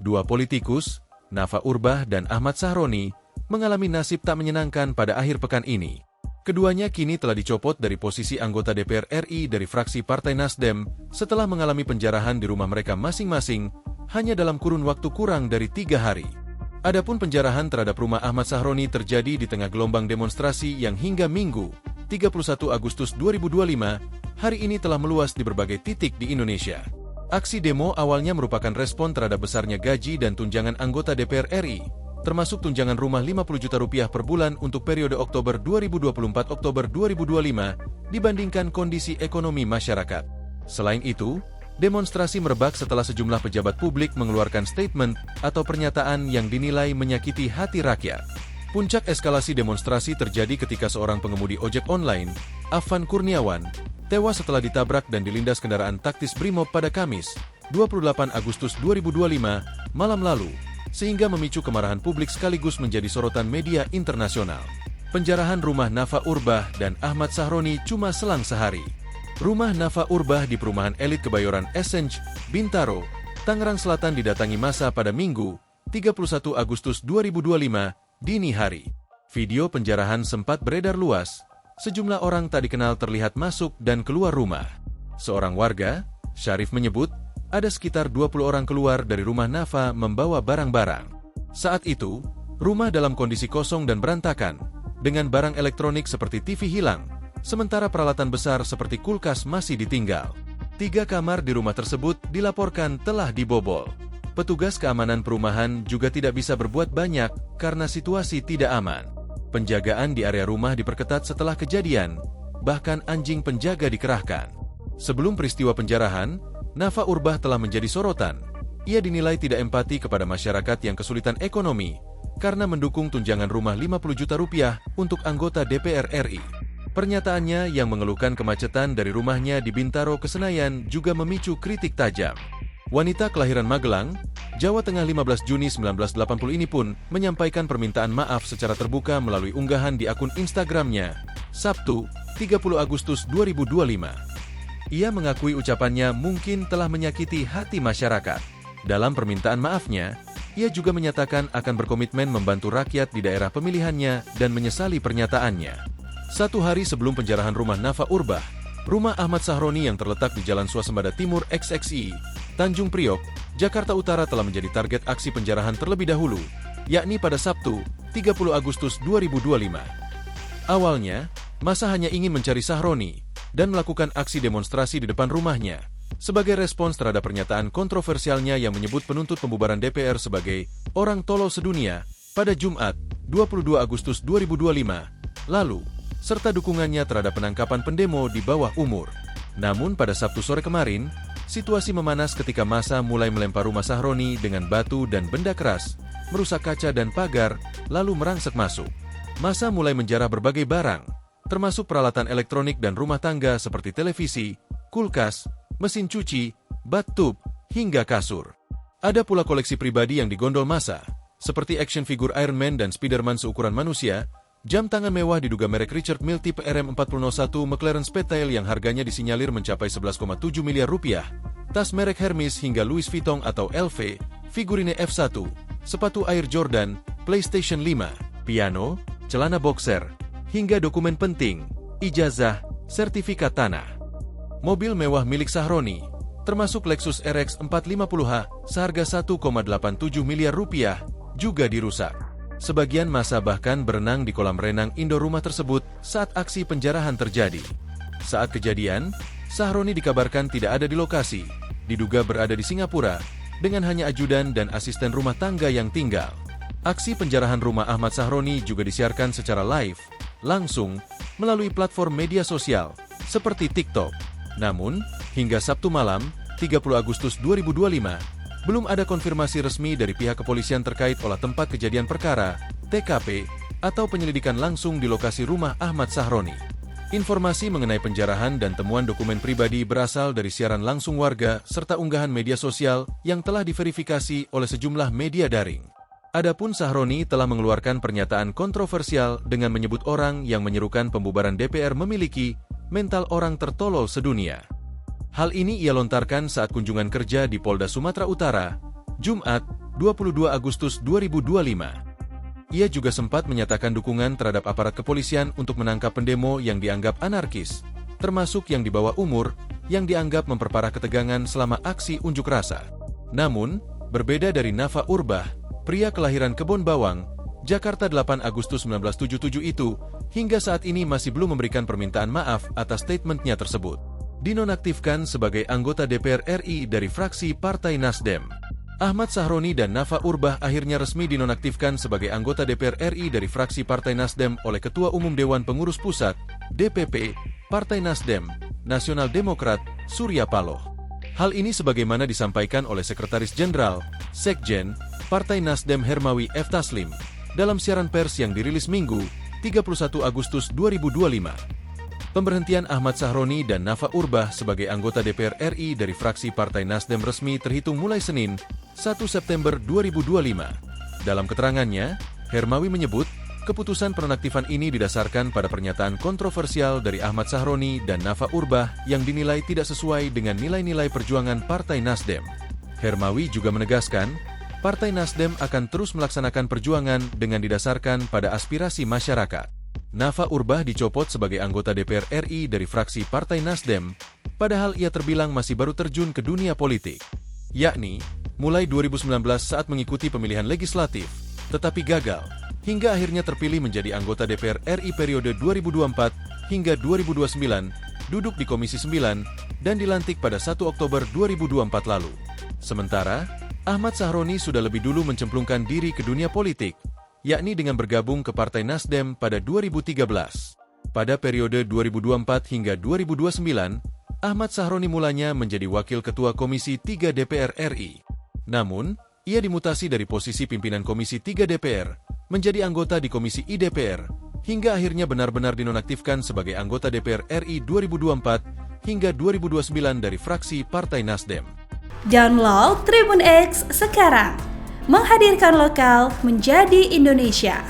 Dua politikus, Nafa Urbach dan Ahmad Sahroni, mengalami nasib tak menyenangkan pada akhir pekan ini. Keduanya kini telah dicopot dari posisi anggota DPR RI dari fraksi Partai Nasdem setelah mengalami penjarahan di rumah mereka masing-masing hanya dalam kurun waktu kurang dari 3 hari. Adapun penjarahan terhadap rumah Ahmad Sahroni terjadi di tengah gelombang demonstrasi yang hingga Minggu, 31 Agustus 2025, hari ini telah meluas di berbagai titik di Indonesia. Aksi demo awalnya merupakan respon terhadap besarnya gaji dan tunjangan anggota DPR RI, termasuk tunjangan rumah Rp50 juta per bulan untuk periode Oktober 2024-Oktober 2025 dibandingkan kondisi ekonomi masyarakat. Selain itu, demonstrasi merebak setelah sejumlah pejabat publik mengeluarkan statement atau pernyataan yang dinilai menyakiti hati rakyat. Puncak eskalasi demonstrasi terjadi ketika seorang pengemudi ojek online, Afan Kurniawan, tewas setelah ditabrak dan dilindas kendaraan taktis Brimob pada Kamis, 28 Agustus 2025, malam lalu, sehingga memicu kemarahan publik sekaligus menjadi sorotan media internasional. Penjarahan rumah Nafa Urbach dan Ahmad Sahroni cuma selang sehari. Rumah Nafa Urbach di perumahan elit Kebayoran Essence, Bintaro, Tangerang Selatan didatangi massa pada Minggu, 31 Agustus 2025, dini hari. Video penjarahan sempat beredar luas. Sejumlah orang tak dikenal terlihat masuk dan keluar rumah. Seorang warga, Syarif, menyebut ada sekitar 20 orang keluar dari rumah Nafa membawa barang-barang. Saat itu, rumah dalam kondisi kosong dan berantakan, dengan barang elektronik seperti TV hilang, sementara peralatan besar seperti kulkas masih ditinggal. 3 kamar di rumah tersebut dilaporkan telah dibobol. Petugas keamanan perumahan juga tidak bisa berbuat banyak karena situasi tidak aman. Penjagaan di area rumah diperketat setelah kejadian, bahkan anjing penjaga dikerahkan. Sebelum peristiwa penjarahan, Nafa Urbach telah menjadi sorotan. Ia dinilai tidak empati kepada masyarakat yang kesulitan ekonomi karena mendukung tunjangan rumah Rp50 juta untuk anggota DPR RI. Pernyataannya yang mengeluhkan kemacetan dari rumahnya di Bintaro ke Senayan juga memicu kritik tajam. Wanita kelahiran Magelang, Jawa Tengah 15 Juni 1980 ini pun menyampaikan permintaan maaf secara terbuka melalui unggahan di akun Instagramnya, Sabtu, 30 Agustus 2025. Ia mengakui ucapannya mungkin telah menyakiti hati masyarakat. Dalam permintaan maafnya, ia juga menyatakan akan berkomitmen membantu rakyat di daerah pemilihannya dan menyesali pernyataannya. 1 hari sebelum penjarahan rumah Nafa Urbach, rumah Ahmad Sahroni yang terletak di Jalan Swasembada Timur XXI, Tanjung Priok, Jakarta Utara telah menjadi target aksi penjarahan terlebih dahulu, yakni pada Sabtu, 30 Agustus 2025. Awalnya, massa hanya ingin mencari Sahroni dan melakukan aksi demonstrasi di depan rumahnya, sebagai respons terhadap pernyataan kontroversialnya yang menyebut penuntut pembubaran DPR sebagai orang tolol sedunia pada Jumat, 22 Agustus 2025, lalu, serta dukungannya terhadap penangkapan pendemo di bawah umur. Namun pada Sabtu sore kemarin, situasi memanas ketika massa mulai melempar rumah Sahroni dengan batu dan benda keras, merusak kaca dan pagar, lalu merangsek masuk. Massa mulai menjarah berbagai barang, termasuk peralatan elektronik dan rumah tangga seperti televisi, kulkas, mesin cuci, bathtub, hingga kasur. Ada pula koleksi pribadi yang digondol massa, seperti action figure Iron Man dan Spider-Man seukuran manusia, jam tangan mewah diduga merek Richard Mille tipe RM4001 McLaren Speedtail yang harganya disinyalir mencapai 11,7 miliar rupiah, tas merek Hermes hingga Louis Vuitton atau LV, figurine F1, sepatu Air Jordan, PlayStation 5, piano, celana boxer, hingga dokumen penting, ijazah, sertifikat tanah. Mobil mewah milik Sahroni, termasuk Lexus RX 450h seharga 1,87 miliar rupiah, juga dirusak. Sebagian massa bahkan berenang di kolam renang indoor rumah tersebut saat aksi penjarahan terjadi. Saat kejadian, Sahroni dikabarkan tidak ada di lokasi, diduga berada di Singapura, dengan hanya ajudan dan asisten rumah tangga yang tinggal. Aksi penjarahan rumah Ahmad Sahroni juga disiarkan secara live, langsung, melalui platform media sosial, seperti TikTok. Namun, hingga Sabtu malam, 30 Agustus 2025, belum ada konfirmasi resmi dari pihak kepolisian terkait olah tempat kejadian perkara, TKP, atau penyelidikan langsung di lokasi rumah Ahmad Sahroni. Informasi mengenai penjarahan dan temuan dokumen pribadi berasal dari siaran langsung warga serta unggahan media sosial yang telah diverifikasi oleh sejumlah media daring. Adapun Sahroni telah mengeluarkan pernyataan kontroversial dengan menyebut orang yang menyerukan pembubaran DPR memiliki mental orang tertolol sedunia. Hal ini ia lontarkan saat kunjungan kerja di Polda Sumatera Utara, Jumat, 22 Agustus 2025. Ia juga sempat menyatakan dukungan terhadap aparat kepolisian untuk menangkap pendemo yang dianggap anarkis, termasuk yang di bawah umur, yang dianggap memperparah ketegangan selama aksi unjuk rasa. Namun, berbeda dari Nafa Urbah, pria kelahiran Kebon Bawang, Jakarta 8 Agustus 1977 itu, hingga saat ini masih belum memberikan permintaan maaf atas statementnya tersebut. Dinonaktifkan sebagai anggota DPR RI dari fraksi Partai Nasdem. Ahmad Sahroni dan Nafa Urbah akhirnya resmi dinonaktifkan sebagai anggota DPR RI dari fraksi Partai Nasdem oleh Ketua Umum Dewan Pengurus Pusat, DPP, Partai Nasdem, Nasional Demokrat, Surya Paloh. Hal ini sebagaimana disampaikan oleh Sekretaris Jenderal, Sekjen, Partai Nasdem Hermawi F. Taslim, dalam siaran pers yang dirilis Minggu, 31 Agustus 2025. Pemberhentian Ahmad Sahroni dan Nafa Urbah sebagai anggota DPR RI dari fraksi Partai Nasdem resmi terhitung mulai Senin, 1 September 2025. Dalam keterangannya, Hermawi menyebut, keputusan penonaktifan ini didasarkan pada pernyataan kontroversial dari Ahmad Sahroni dan Nafa Urbah yang dinilai tidak sesuai dengan nilai-nilai perjuangan Partai Nasdem. Hermawi juga menegaskan, Partai Nasdem akan terus melaksanakan perjuangan dengan didasarkan pada aspirasi masyarakat. Nafa Urbah dicopot sebagai anggota DPR RI dari fraksi Partai Nasdem, padahal ia terbilang masih baru terjun ke dunia politik. Yakni, mulai 2019 saat mengikuti pemilihan legislatif, tetapi gagal, hingga akhirnya terpilih menjadi anggota DPR RI periode 2024 hingga 2029, duduk di Komisi 9, dan dilantik pada 1 Oktober 2024 lalu. Sementara, Ahmad Sahroni sudah lebih dulu mencemplungkan diri ke dunia politik, yakni dengan bergabung ke Partai Nasdem pada 2013. Pada periode 2024 hingga 2029, Ahmad Sahroni mulanya menjadi Wakil Ketua Komisi 3 DPR RI. Namun, ia dimutasi dari posisi pimpinan Komisi 3 DPR, menjadi anggota di Komisi IDPR, hingga akhirnya benar-benar dinonaktifkan sebagai anggota DPR RI 2024 hingga 2029 dari fraksi Partai Nasdem. Download Tribun X sekarang, menghadirkan lokal menjadi Indonesia.